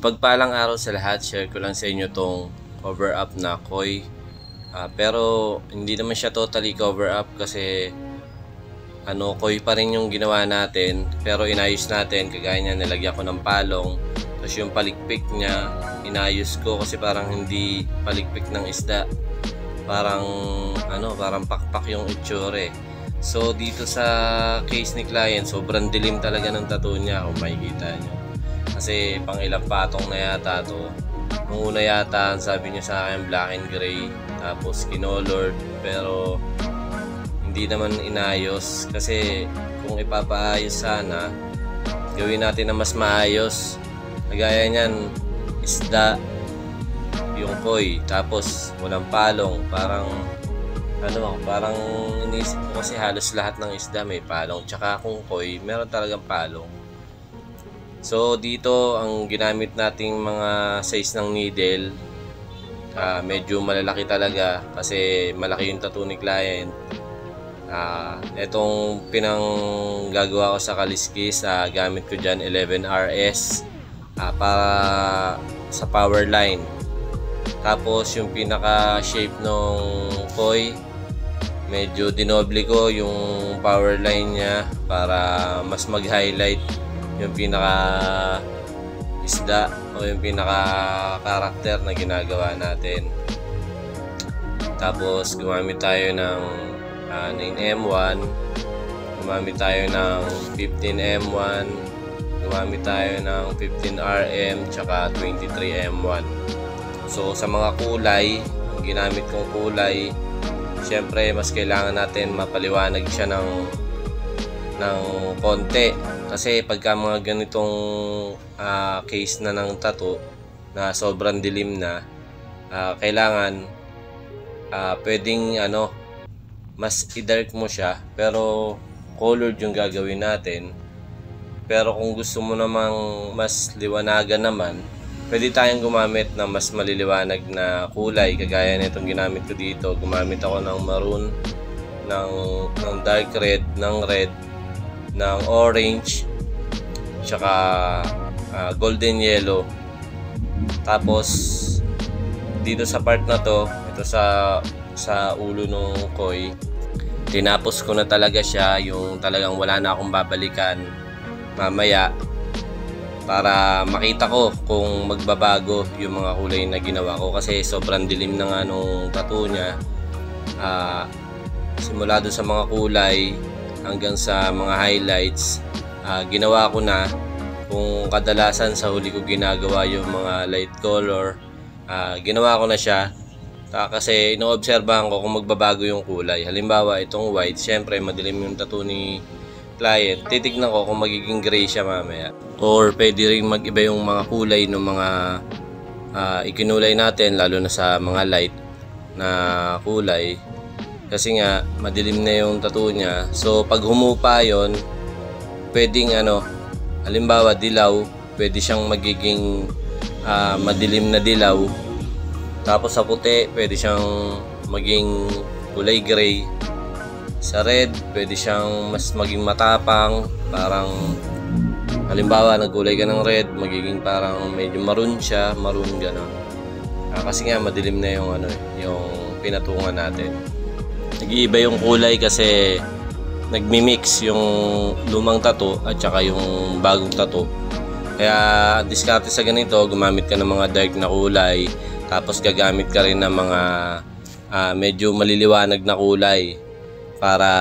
Mapagpalang araw sa lahat, share ko lang sa inyo tong cover up na koi. Pero hindi naman siya totally cover up kasi koi pa rin yung ginawa natin, pero inayos natin. Kagaya niya, nilagyan ko ng palong, tapos yung palikpik niya inayos ko kasi parang hindi palikpik ng isda, parang parang pakpak yung itsure. So dito sa case ni client, sobrang dilim talaga ng tattoo niya kung makikita nyo. Kasi pang ilang patong na yata to. Nung una yata, sabi niya sa akin black and gray, tapos kinolored, pero hindi naman inayos. Kasi kung ipapaayos sana, gawin natin na mas maayos. Kagaya niyan, isda yung koi, tapos walang palong. Parang iniisip ko kasi halos lahat ng isda may palong, tsaka kung koi meron talagang palong. So dito ang ginamit nating mga size ng needle, medyo malalaki talaga kasi malaki yung tattoo ni client. Itong pinanggagawa ko sa kaliskis, gamit ko dyan 11RS para sa power line. Tapos yung pinaka shape nung koi, medyo dinoble ko yung power line nya para mas mag-highlight yung pinaka isda o yung pinaka karakter na ginagawa natin. Tapos gumamit tayo ng 9M1, gumamit tayo ng 15M1, gumamit tayo ng 15RM, tsaka 23M1. So sa mga kulay, ang ginamit kong kulay, syempre mas kailangan natin mapaliwanag siya ng konti. Kasi pagka mga ganitong case na ng tattoo na sobrang dilim na, kailangan pwedeng mas i-dark mo siya, pero colored yung gagawin natin. Pero kung gusto mo namang mas liwanagan naman, pwede tayong gumamit ng mas maliliwanag na kulay. Kagaya nitong ginamit ko dito, gumamit ako ng maroon, ng dark red, ng orange, tsaka golden yellow. Tapos dito sa part na to, ito sa ulo ng koi, tinapos ko na talaga siya, yung talagang wala na akong babalikan mamaya, para makita ko kung magbabago yung mga kulay na ginawa ko. Kasi sobrang dilim na nga nung tattoo niya, simula doon sa mga kulay hanggang sa mga highlights, ginawa ko na. Kung kadalasan sa huli ko ginagawa yung mga light color, ginawa ko na siya, kasi inoobserbahan ko kung magbabago yung kulay. Halimbawa itong white, syempre madilim yung tattoo ni client, titignan ko kung magiging gray siya mamaya, or pwede rin mag-iba yung mga kulay ng mga ikinulay natin, lalo na sa mga light na kulay, kasi nga madilim na yung tattoo niya. So pag humupa yon, pwedeng halimbawa dilaw, pwede siyang magiging madilim na dilaw. Tapos sa puti, pwede siyang maging kulay gray. Sa red, pwede siyang mas maging matapang, parang halimbawa nagkulay ka ng red, magiging parang medyo maroon siya, maroon gano'n. Kasi nga madilim na yung pinatungan natin. Nag-iiba yung kulay kasi nagmi-mix yung lumang tattoo at saka yung bagong tattoo. Kaya diskarte sa ganito, gumamit ka ng mga dark na kulay, tapos gagamit ka rin ng mga medyo maliliwanag na kulay para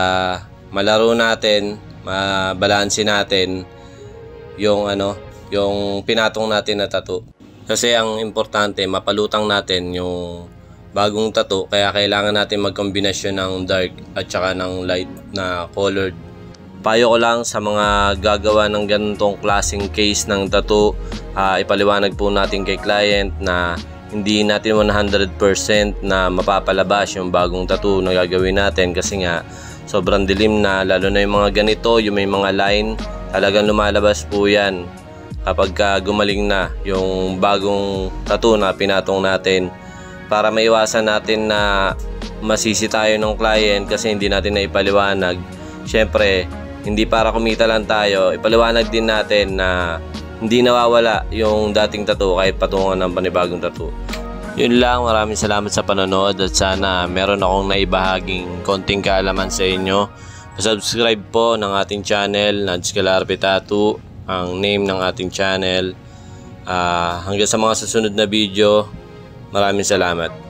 malaro natin, mabalanse natin yung yung pinatong natin na tattoo. Kasi ang importante, mapalutang natin yung bagong tattoo, kaya kailangan natin magkombinasyon ng dark at saka ng light na colored. Payo ko lang sa mga gagawa ng ganitong klaseng case ng tattoo, ipaliwanag po natin kay client na hindi natin 100% na mapapalabas yung bagong tattoo na gagawin natin, kasi nga sobrang dilim na, lalo na yung mga ganito, yung may mga line, talagang lumalabas po yan kapag gumaling na yung bagong tattoo na pinatong natin. Para maiwasan natin na masisi tayo ng client kasi hindi natin na ipaliwanag, syempre hindi para kumita lang tayo, ipaliwanag din natin na hindi nawawala yung dating tattoo kahit patungan ng panibagong tattoo. Yun lang, maraming salamat sa panonood at sana meron akong naibahaging konting kaalaman sa inyo. Subscribe po ng ating channel, Nads Calarpe Tattoo, ang name ng ating channel. Hanggang sa mga susunod na video, maraming salamat.